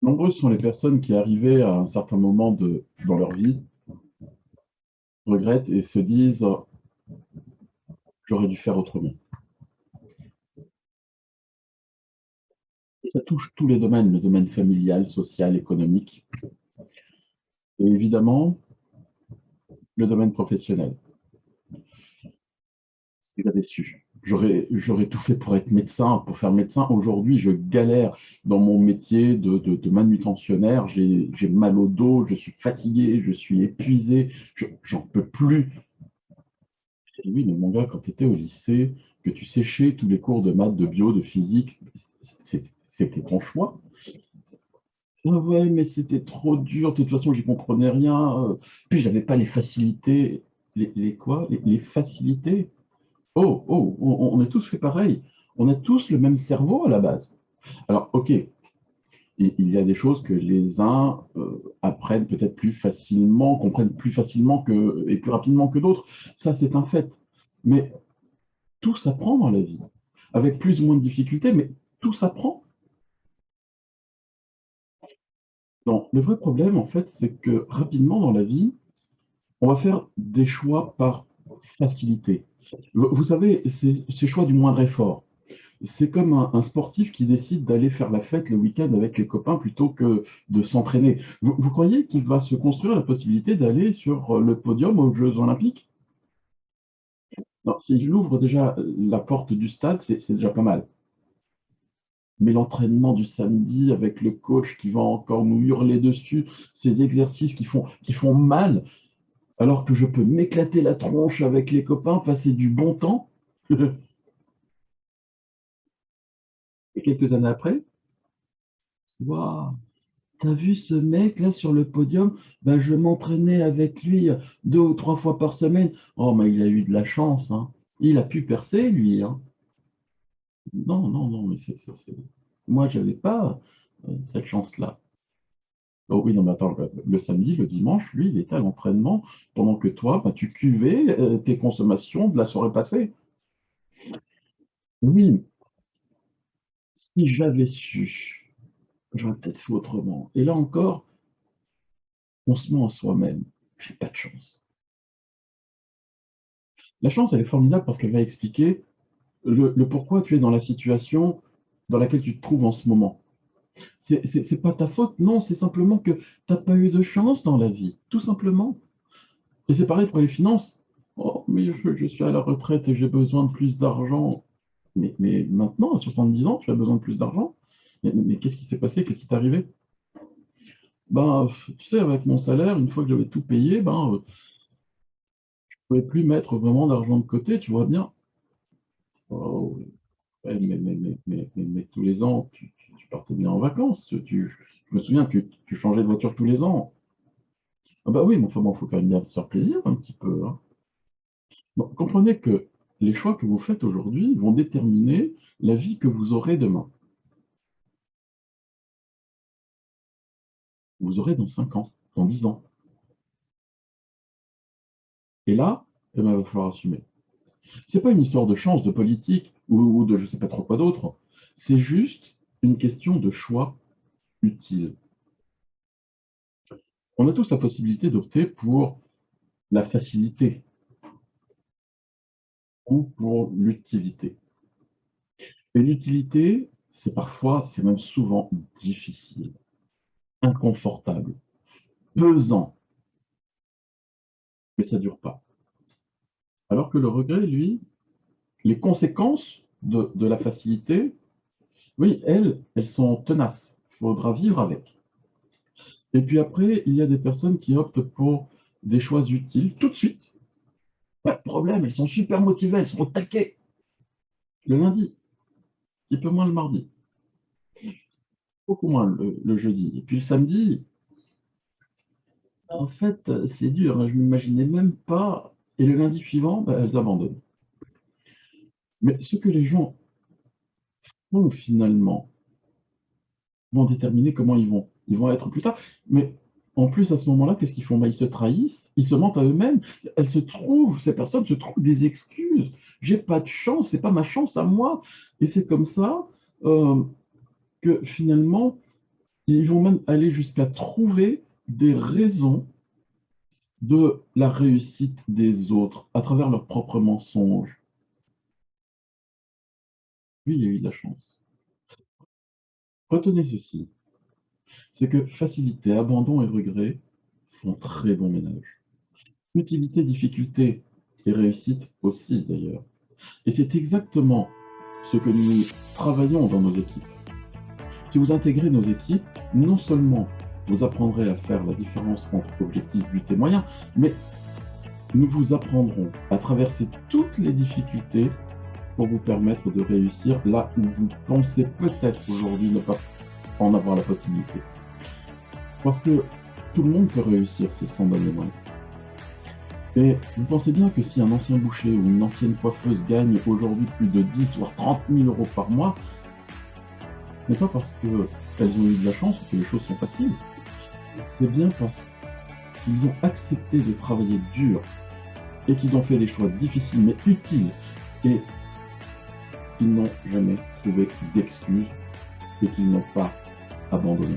Nombreuses sont les personnes qui, arrivées à un certain moment dans leur vie, regrettent et se disent: «J'aurais dû faire autrement». Et ça touche tous les domaines, le domaine familial, social, économique et évidemment le domaine professionnel. Si j'avais su, j'aurais tout fait pour être médecin, pour faire médecin. Aujourd'hui, je galère dans mon métier de manutentionnaire. J'ai mal au dos, je suis fatigué, je suis épuisé, j'en peux plus. Je dis: «Oui, mais mon gars, quand tu étais au lycée, que tu séchais tous les cours de maths, de bio, de physique, c'était ton choix». «Ah ouais, mais c'était trop dur, de toute façon, j'y comprenais rien, puis j'avais pas les facilités». Les quoi? Les facilités? Oh, oh, on est tous fait pareil. On a tous le même cerveau à la base. Alors, OK, il y a des choses que les uns apprennent peut-être plus facilement, comprennent plus facilement et plus rapidement que d'autres. Ça, c'est un fait. Mais tout s'apprend dans la vie, avec plus ou moins de difficultés, mais tout s'apprend. Non, le vrai problème, en fait, c'est que rapidement dans la vie, on va faire des choix par facilité. Vous savez, c'est choix du moindre effort. C'est comme un sportif qui décide d'aller faire la fête le week-end avec les copains plutôt que de s'entraîner. Vous croyez qu'il va se construire la possibilité d'aller sur le podium aux Jeux Olympiques? Non, s'il ouvre déjà la porte du stade, c'est déjà pas mal. Mais l'entraînement du samedi avec le coach qui va encore nous hurler dessus, ces exercices qui font mal, alors que je peux m'éclater la tronche avec les copains, passer du bon temps, et quelques années après, waouh! T'as vu ce mec là sur le podium? Ben, je m'entraînais avec lui 2 ou 3 fois par semaine. Oh, mais il a eu de la chance, hein. Il a pu percer, lui, hein. Non, non, non, mais moi, j'avais pas cette chance-là. Oh oui, non, mais attends, le samedi, le dimanche, lui, il était à l'entraînement pendant que toi, ben, tu cuvais tes consommations de la soirée passée. Oui, si j'avais su, j'aurais peut-être fait autrement. Et là encore, on se ment à soi-même. J'ai pas de chance. La chance, elle est formidable parce qu'elle va expliquer le pourquoi tu es dans la situation dans laquelle tu te trouves en ce moment. C'est pas ta faute, non, c'est simplement que tu n'as pas eu de chance dans la vie, tout simplement. Et c'est pareil pour les finances. Oh, mais je suis à la retraite et j'ai besoin de plus d'argent. Mais maintenant, à 70 ans, tu as besoin de plus d'argent? Mais qu'est-ce qui s'est passé? Qu'est-ce qui t'est arrivé? Ben, tu sais, avec mon salaire, une fois que j'avais tout payé, ben, je ne pouvais plus mettre vraiment d'argent de côté, tu vois bien. Oh, ouais, mais tous les ans, tu partais bien en vacances. Je me souviens que tu changeais de voiture tous les ans. Ah bah oui, mais enfin bon, faut quand même bien se faire plaisir un petit peu, hein. Bon, comprenez que les choix que vous faites aujourd'hui vont déterminer la vie que vous aurez demain. Vous aurez dans 5 ans, dans 10 ans. Et là, eh ben, il va falloir assumer. C'est pas une histoire de chance, de politique ou de je sais pas trop quoi d'autre. C'est juste une question de choix utile. On a tous la possibilité d'opter pour la facilité ou pour l'utilité. Et l'utilité, c'est parfois, c'est même souvent difficile, inconfortable, pesant, mais ça ne dure pas. Alors que le regret, lui, les conséquences de la facilité, oui, elles sont tenaces. Il faudra vivre avec. Et puis après, il y a des personnes qui optent pour des choix utiles tout de suite. Pas de problème, elles sont super motivées, elles sont au taquet le lundi, un petit peu moins le mardi, beaucoup moins le jeudi. Et puis le samedi, en fait, c'est dur, hein, je ne m'imaginais même pas. Et le lundi suivant, bah, elles abandonnent. Mais ce que les gens font finalement vont déterminer comment ils vont être plus tard. Mais en plus, à ce moment-là, qu'est-ce qu'ils font? Bah, ils se trahissent, ils se mentent à eux-mêmes. Ces personnes se trouvent des excuses. J'ai pas de chance, c'est pas ma chance à moi. Et c'est comme ça euh, que finalement, Ils vont même aller jusqu'à trouver des raisons de la réussite des autres à travers leurs propres mensonges. Lui, il a eu de la chance. Retenez ceci, c'est que facilité, abandon et regret font très bon ménage. Utilité, difficulté et réussite aussi d'ailleurs. Et c'est exactement ce que nous travaillons dans nos équipes. Si vous intégrez nos équipes, non seulement vous apprendrez à faire la différence entre objectif, but et moyen, mais nous vous apprendrons à traverser toutes les difficultés pour vous permettre de réussir là où vous pensez peut-être aujourd'hui ne pas en avoir la possibilité. Parce que tout le monde peut réussir s'il s'en donne les moyens. Et vous pensez bien que si un ancien boucher ou une ancienne coiffeuse gagne aujourd'hui plus de 10 voire 30 000 euros par mois, ce n'est pas parce qu'elles ont eu de la chance ou que les choses sont faciles. C'est bien parce qu'ils ont accepté de travailler dur et qu'ils ont fait des choix difficiles mais utiles et qu'ils n'ont jamais trouvé d'excuses et qu'ils n'ont pas abandonné.